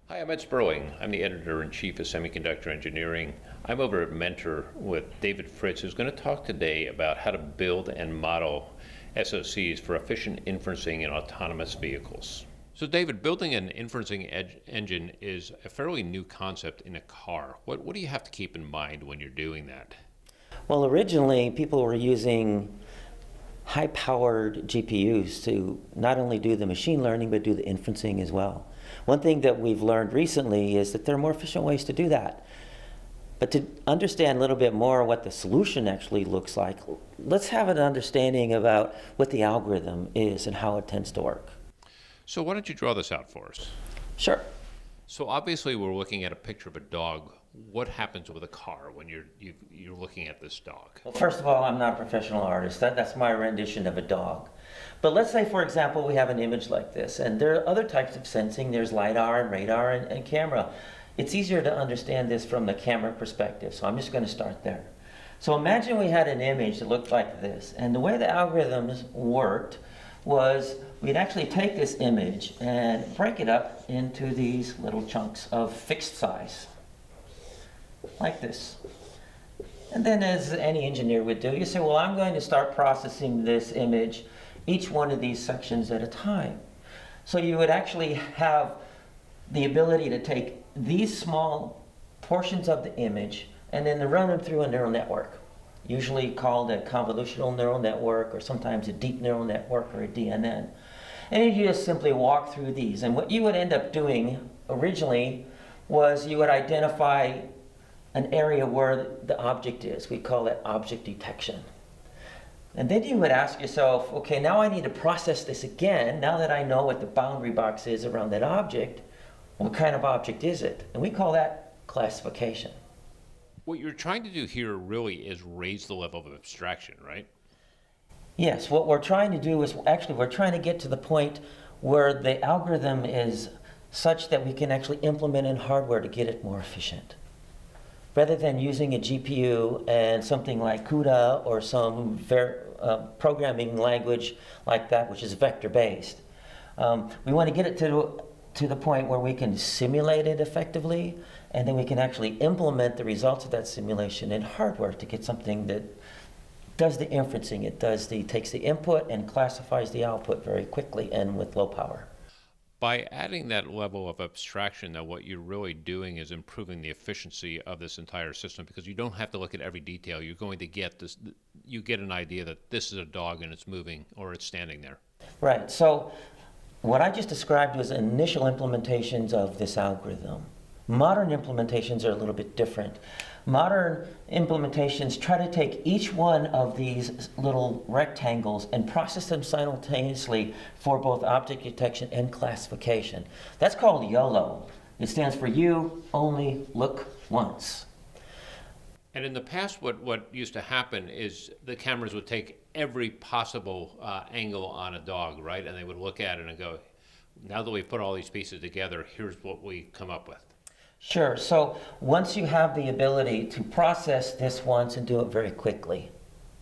Hi, I'm Ed Sperling. I'm the editor-in-chief of Semiconductor Engineering. I'm over at Mentor with David Fritz, who's going to talk today about how to build and model SoCs for efficient inferencing in autonomous vehicles. So David, building an inferencing engine is a fairly new concept in a car. What do you have to keep in mind when you're doing that? Well, originally people were using high-powered GPUs to not only do the machine learning, but do the inferencing as well. One thing that we've learned recently is that there are more efficient ways to do that. But to understand a little bit more what the solution actually looks like, let's have an understanding about what the algorithm is and how it tends to work. So why don't you draw this out for us? Sure. So obviously we're looking at a picture of a dog. What happens with a car when you're looking at this dog? Well, first of all, I'm not a professional artist. That's my rendition of a dog. But let's say, for example, we have an image like this, and there are other types of sensing. There's LiDAR and radar and camera. It's easier to understand this from the camera perspective, so I'm just going to start there. So imagine we had an image that looked like this, and the way the algorithms worked was we'd actually take this image and break it up into these little chunks of fixed size, like this. And then, as any engineer would do, you say, well, I'm going to start processing this image, each one of these sections at a time. So you would actually have the ability to take these small portions of the image and then to run them through a neural network, usually called a convolutional neural network, or sometimes a deep neural network, or a DNN. And you just simply walk through these. And what you would end up doing originally was you would identify an area where the object is. We call that object detection. And then you would ask yourself, okay, now I need to process this again. Now that I know what the boundary box is around that object, what kind of object is it? And we call that classification. What you're trying to do here really is raise the level of abstraction, right? Yes, what we're trying to do is actually we're trying to get to the point where the algorithm is such that we can actually implement in hardware to get it more efficient. Rather than using a GPU and something like CUDA or some programming language like that, which is vector-based, we want to get it to the point where we can simulate it effectively, and then we can actually implement the results of that simulation in hardware to get something that does the inferencing. It takes the input and classifies the output very quickly and with low power. By adding that level of abstraction, now what you're really doing is improving the efficiency of this entire system, because you don't have to look at every detail. You're going to get this, you get an idea that this is a dog and it's moving or it's standing there. Right. So what I just described was initial implementations of this algorithm. Modern implementations are a little bit different. Modern implementations try to take each one of these little rectangles and process them simultaneously for both object detection and classification. That's called YOLO. It stands for You Only Look Once. And in the past, what used to happen is the cameras would take every possible angle on a dog, right? And they would look at it and go, now that we've put all these pieces together, here's what we come up with. Sure. So once you have the ability to process this once and do it very quickly,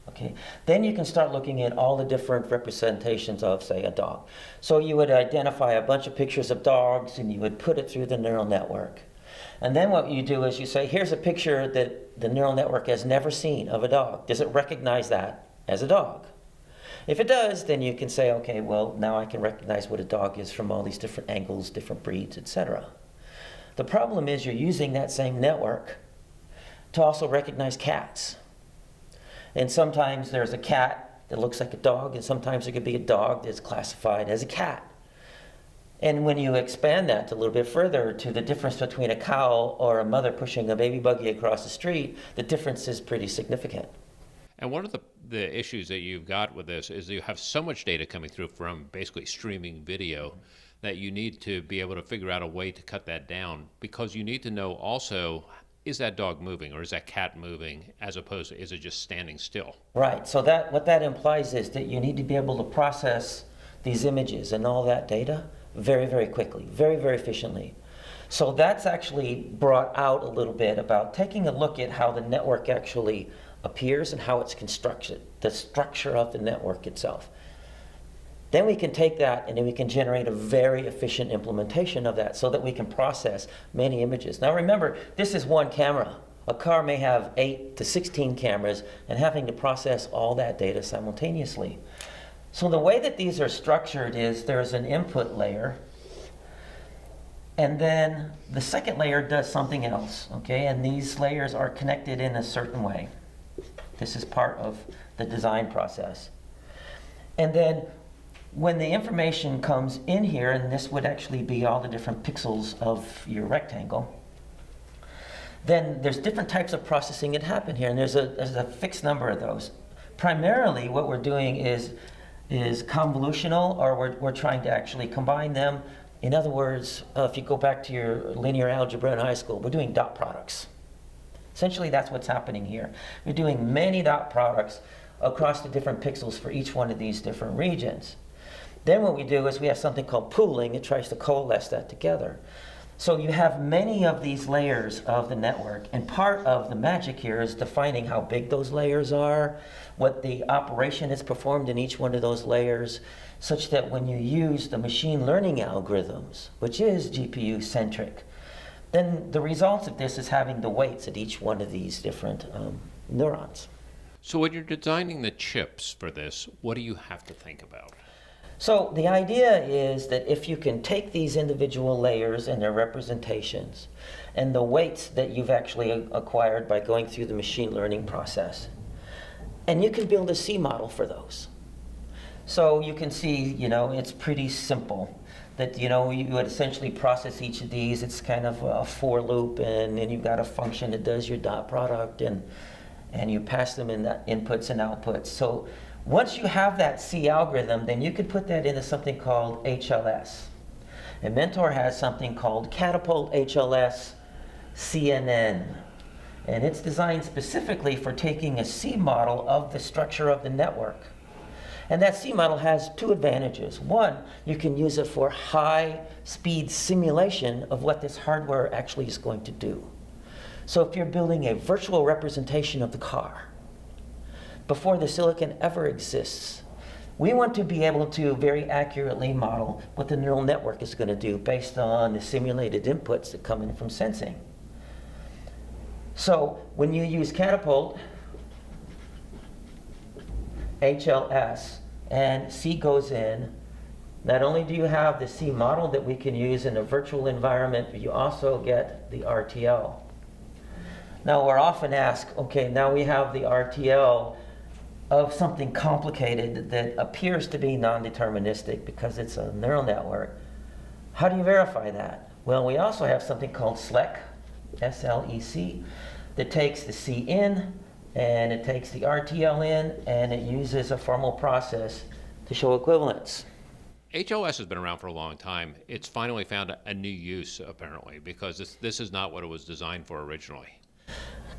okay, then you can start looking at all the different representations of, say, a dog. So you would identify a bunch of pictures of dogs and you would put it through the neural network. And then what you do is you say, here's a picture that the neural network has never seen of a dog. Does it recognize that as a dog? If it does, then you can say, okay, well, now I can recognize what a dog is from all these different angles, different breeds, etc. The problem is you're using that same network to also recognize cats. And sometimes there's a cat that looks like a dog, and sometimes there could be a dog that's classified as a cat. And when you expand that a little bit further to the difference between a cow or a mother pushing a baby buggy across the street, the difference is pretty significant. And one of the issues that you've got with this is you have so much data coming through from basically streaming video that you need to be able to figure out a way to cut that down, because you need to know also, is that dog moving or is that cat moving, as opposed to is it just standing still? Right. So what that implies is that you need to be able to process these images and all that data very, very quickly, very, very efficiently. So that's actually brought out a little bit about taking a look at how the network actually appears and how it's constructed, the structure of the network itself. Then we can take that and then we can generate a very efficient implementation of that so that we can process many images. Now remember, this is one camera. A car may have 8 to 16 cameras and having to process all that data simultaneously. So the way that these are structured is there's an input layer, and then the second layer does something else, okay? And these layers are connected in a certain way. This is part of the design process. And then when the information comes in here, and this would actually be all the different pixels of your rectangle, then there's different types of processing that happen here, and there's a fixed number of those. Primarily what we're doing is convolutional, or we're trying to actually combine them. In other words, if you go back to your linear algebra in high school, we're doing dot products. Essentially that's what's happening here. We're doing many dot products across the different pixels for each one of these different regions. Then what we do is we have something called pooling. It tries to coalesce that together. So you have many of these layers of the network, and part of the magic here is defining how big those layers are, what the operation is performed in each one of those layers, such that when you use the machine learning algorithms, which is GPU centric, then the results of this is having the weights at each one of these different neurons. So when you're designing the chips for this, what do you have to think about? So the idea is that if you can take these individual layers and their representations and the weights that you've actually acquired by going through the machine learning process, and you can build a C model for those. So you can see, it's pretty simple. That, you would essentially process each of these. It's kind of a for loop, and then you've got a function that does your dot product, and you pass them in the inputs and outputs. So once you have that C algorithm, then you could put that into something called HLS. And Mentor has something called Catapult HLS CNN. And it's designed specifically for taking a C model of the structure of the network. And that C model has two advantages. One, you can use it for high-speed simulation of what this hardware actually is going to do. So if you're building a virtual representation of the car, before the silicon ever exists, we want to be able to very accurately model what the neural network is going to do based on the simulated inputs that come in from sensing. So when you use Catapult, HLS, and C goes in, not only do you have the C model that we can use in a virtual environment, but you also get the RTL. Now we're often asked, okay, now we have the RTL of something complicated that appears to be non-deterministic because it's a neural network. How do you verify that? Well, we also have something called SLEC, S-L-E-C, that takes the C in, and it takes the RTL in, and it uses a formal process to show equivalence. HLS has been around for a long time. It's finally found a new use, apparently, because this is not what it was designed for originally.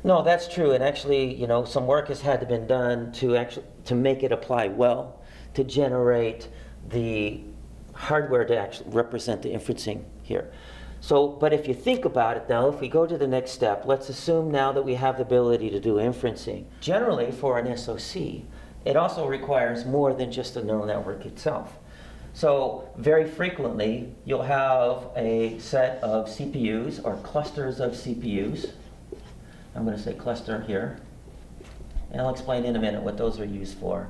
No, that's true, and actually, some work has had to been done to make it apply well, to generate the hardware to actually represent the inferencing here. So, but if you think about it now, if we go to the next step, let's assume now that we have the ability to do inferencing. Generally, for an SoC, it also requires more than just the neural network itself. So very frequently, you'll have a set of CPUs or clusters of CPUs. I'm going to say cluster here, and I'll explain in a minute what those are used for.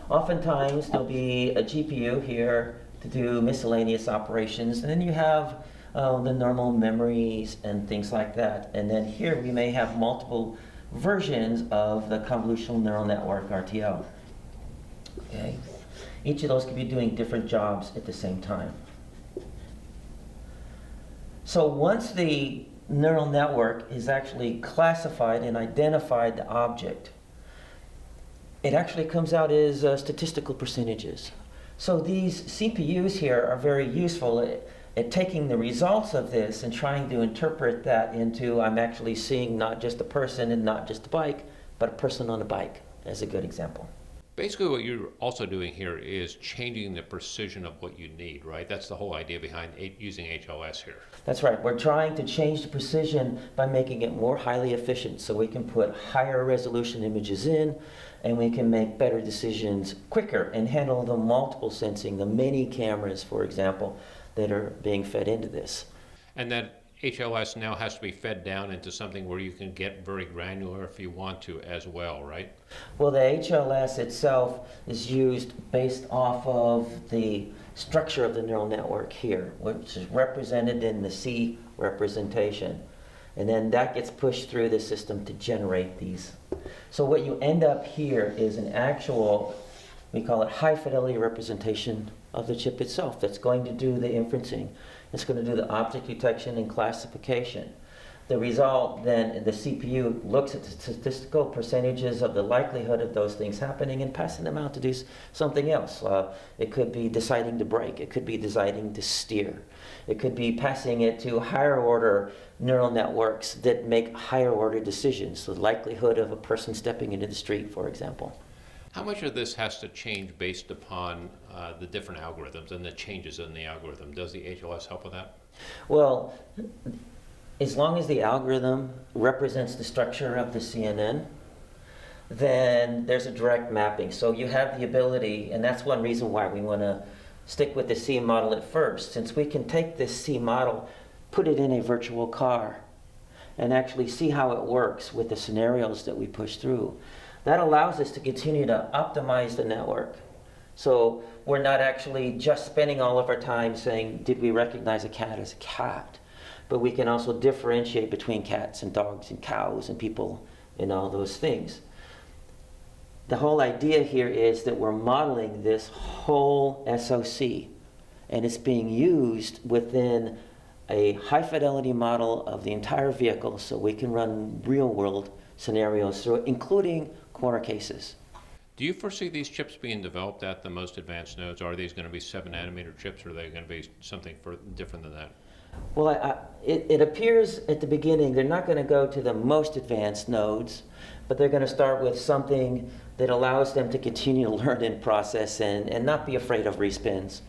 Oftentimes, there'll be a GPU here to do miscellaneous operations, and then you have the normal memories and things like that. And then here we may have multiple versions of the convolutional neural network, RTL. Okay? Each of those could be doing different jobs at the same time. So once the neural network is actually classified and identified the object, it actually comes out as statistical percentages. So these CPUs here are very useful at taking the results of this and trying to interpret that into, I'm actually seeing not just a person and not just a bike, but a person on a bike, as a good example. Basically, what you're also doing here is changing the precision of what you need, right? That's the whole idea behind using HLS here. That's right. We're trying to change the precision by making it more highly efficient so we can put higher resolution images in and we can make better decisions quicker and handle the multiple sensing, the many cameras, for example, that are being fed into this. And that HLS now has to be fed down into something where you can get very granular if you want to as well, right? Well, the HLS itself is used based off of the structure of the neural network here, which is represented in the C representation. And then that gets pushed through the system to generate these. So what you end up here is an actual, we call it high fidelity representation of the chip itself that's going to do the inferencing. It's going to do the object detection and classification. The result then, the CPU looks at the statistical percentages of the likelihood of those things happening and passing them out to do something else. It could be deciding to brake. It could be deciding to steer. It could be passing it to higher order neural networks that make higher order decisions. The likelihood of a person stepping into the street, for example. How much of this has to change based upon the different algorithms and the changes in the algorithm? Does the HLS help with that? Well, as long as the algorithm represents the structure of the CNN, then there's a direct mapping. So you have the ability, and that's one reason why we want to stick with the C model at first, since we can take this C model, put it in a virtual car, and actually see how it works with the scenarios that we push through. That allows us to continue to optimize the network. So we're not actually just spending all of our time saying, did we recognize a cat as a cat? But we can also differentiate between cats and dogs and cows and people and all those things. The whole idea here is that we're modeling this whole SoC, and it's being used within a high fidelity model of the entire vehicle so we can run real world scenarios through it, including corner cases. Do you foresee these chips being developed at the most advanced nodes? Are these going to be 7-nanometer chips, or are they going to be something different than that? Well, it appears at the beginning they're not going to go to the most advanced nodes, but they're going to start with something that allows them to continue to learn and process and not be afraid of respins.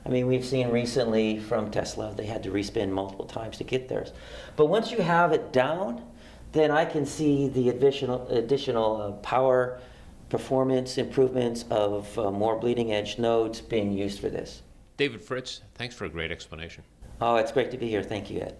I mean, we've seen recently from Tesla, they had to respin multiple times to get theirs. But once you have it down, then I can see the additional power performance improvements of more bleeding edge nodes being used for this. David Fritz, thanks for a great explanation. Oh, it's great to be here. Thank you, Ed.